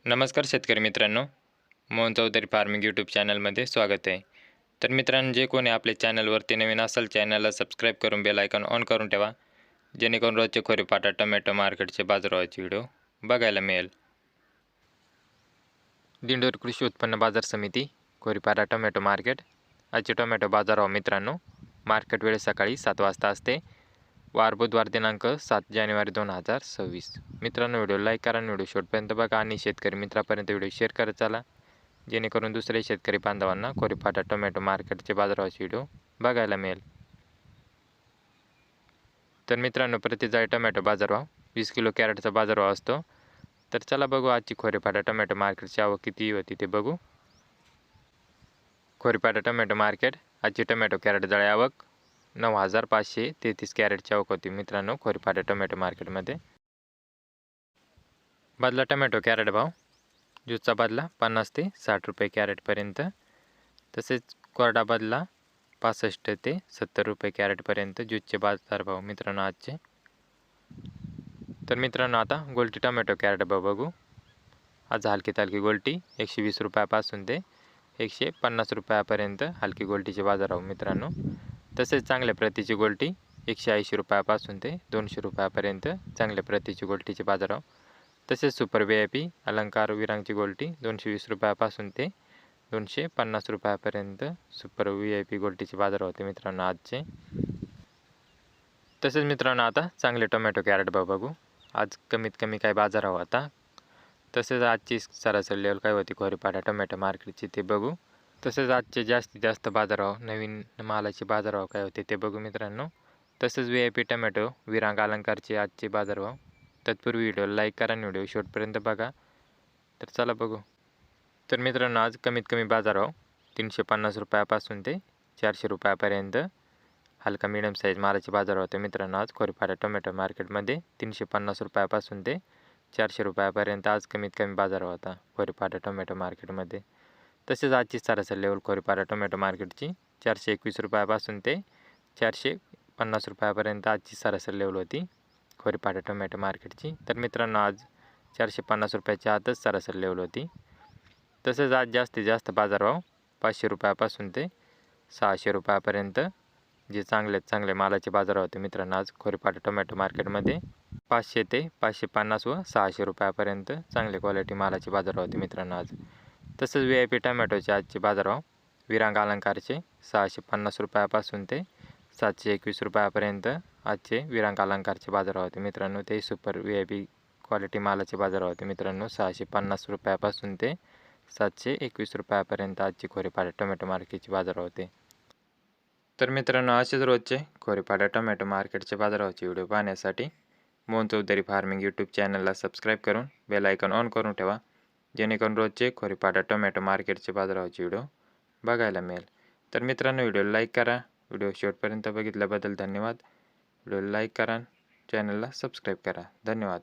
नमस्कार शेतकरी मित्रांनो, मोहन चौधरी फार्मिंग यूट्यूब चॅनलमध्ये स्वागत आहे. तर मित्रांनो, जे कोणी आपल्या चॅनलवरती नवीन असेल चॅनलला सबस्क्राईब करून बेल आयकॉन ऑन करून ठेवा, जेणेकरून रोजचे खोरेपाटा टोमॅटो मार्केटचे बाजारभावाचे व्हिडिओ बघायला मिळेल. दिंडोरी कृषी उत्पन्न बाजार समिती खोरेपाटा टोमॅटो मार्केट. आजचे टोमॅटो बाजारभाव मित्रांनो, मार्केट वेळ सकाळी 7 वाजता असते. वार बुधवार दिनांक 7 जानेवारी 2026. मित्रांनो, व्हिडिओ लाईक करा, व्हिडिओ शेवटपर्यंत बघा आणि शेतकरी मित्रापर्यंत व्हिडिओ शेअर करत चला, जेणेकरून दुसरे शेतकरी बांधवांना खोरेपाटा टोमॅटो मार्केटचे बाजारभावाचे व्हिडिओ बघायला मिळेल. तर मित्रांनो, प्रति जाळी टोमॅटो बाजारभाव 20 किलो कॅरेटचा बाजारभाव असतो. तर चला बघू आजची खोरेपाटा टोमॅटो मार्केटची आवक किती होती ते बघू. खोरेपाटा टोमॅटो मार्केट. आजची टोमॅटो कॅरेट जाळी आवक 9,533 कॅरेटची आवक होती मित्रांनो खोरेपाटा टोमॅटो मार्केटमध्ये. बदला टोमॅटो कॅरेट भाव. ज्यूसचा बदला 50 ते 60 रुपये कॅरेटपर्यंत. तसेच कोरडा बदला 65 ते 70 रुपये कॅरेटपर्यंत ज्यूसचे बाजारभाव मित्रांनो आजचे. तर मित्रांनो, आता गोल्टी टोमॅटो कॅरेट भाव बघू. आज हलकी तालकी गोल्टी 120 रुपयापासून ते 150 रुपयापर्यंत हलकी गोल्टीचे बाजारभाव मित्रांनो. तसेच चांगल्या प्रतीची गोल्टी 180 रुपयापासून ते 200 रुपयापर्यंत चांगल्या प्रतीची गोल्टीचे बाजारभाव. तसेच सुपर VIP अलंकार विरांगची गोल्टी 220 रुपयापासून ते 250 रुपयापर्यंत सुपर VIP गोल्टीचे बाजार होते मित्रांनो आजचे. तसेच मित्रांनो, आता चांगले टोमॅटो कॅरेट भाव बघू. आज कमीत कमी काय बाजारभाव आता. तसेच आजची सरासरी लेवल काय होती खोरेपाटा टोमॅटो मार्केटची ते बघू. तसेच आजचे जास्तीत जास्त बाजारभाव नवीन मालाचे बाजारभाव काय होते ते बघू मित्रांनो. तसेच VIP टोमॅटो विरांग अलंकारचे आजचे बाजारभाव. तत्पूर्वी व्हिडिओ लाईक करा आणि व्हिडिओ शेवटपर्यंत बघा. तर चला बघू. तर मित्रांनो, आज कमीत कमी बाजारभाव 350 रुपयापासून ते 400 रुपयापर्यंत हलका मिडियम साईज मालाचे बाजार होते मित्रांनो आज खोरेपाटा टोमॅटो मार्केटमध्ये. 350 रुपयापासून ते 400 रुपयापर्यंत आज कमीत कमी बाजार होता खोरेपाटा टोमॅटो मार्केटमध्ये. तसेच आजची सरासरी लेवल खोरेपाटा टोमॅटो मार्केटची 421 रुपयापासून ते 450 रुपयापर्यंत आजची सरासरी लेवल होती खोरेपाटा टोमॅटो मार्केटची. तर मित्रांनो, आज 450 रुपयाच्या आतच सरासरी लेवल होती. तसेच आज जास्तीत जास्त बाजारभाव 500 रुपयापासून ते 600 रुपयापर्यंत जे चांगले मालाचे बाजार होते मित्रांनो आज खोरेपाटा टोमॅटो मार्केटमध्ये. 500 ते 550 व 600 रुपयापर्यंत चांगले क्वालिटी मालाचे बाजार होते मित्रांनो आज. तसेच VIP टोमॅटोचे आजचे बाजारभाव विरांग अलंकारचे 650 रुपयापासून ते 721 रुपयापर्यंत आजचे विरांग अलंकारचे बाजार होते मित्रांनो. ते सुपर VIP क्वालिटी मालाचे बाजार होते मित्रांनो 650 रुपयापासून ते 721 रुपयापर्यंत आजची खोरेपाटा टोमॅटो मार्केटचे बाजार होते. तर मित्रांनो, असेच रोजचे खोरेपाटा टोमॅटो मार्केटचे बाजाराचे व्हिडिओ पाहण्यासाठी मोहन चौधरी फार्मिंग यूट्यूब चॅनलला सबस्क्राईब करून बेल आयकॉन ऑन करून ठेवा, जेणेकरून रोजचे खोरेपाटा टोमॅटो मार्केटचे बाजाराचे व्हिडिओ बघायला मिळेल. तर मित्रांनो, व्हिडिओ लाईक करा. व्हिडिओ शेवटपर्यंत बघितल्याबद्दल धन्यवाद. व्हिडिओ लाईक करा, चॅनलला सबस्क्राईब करा. धन्यवाद.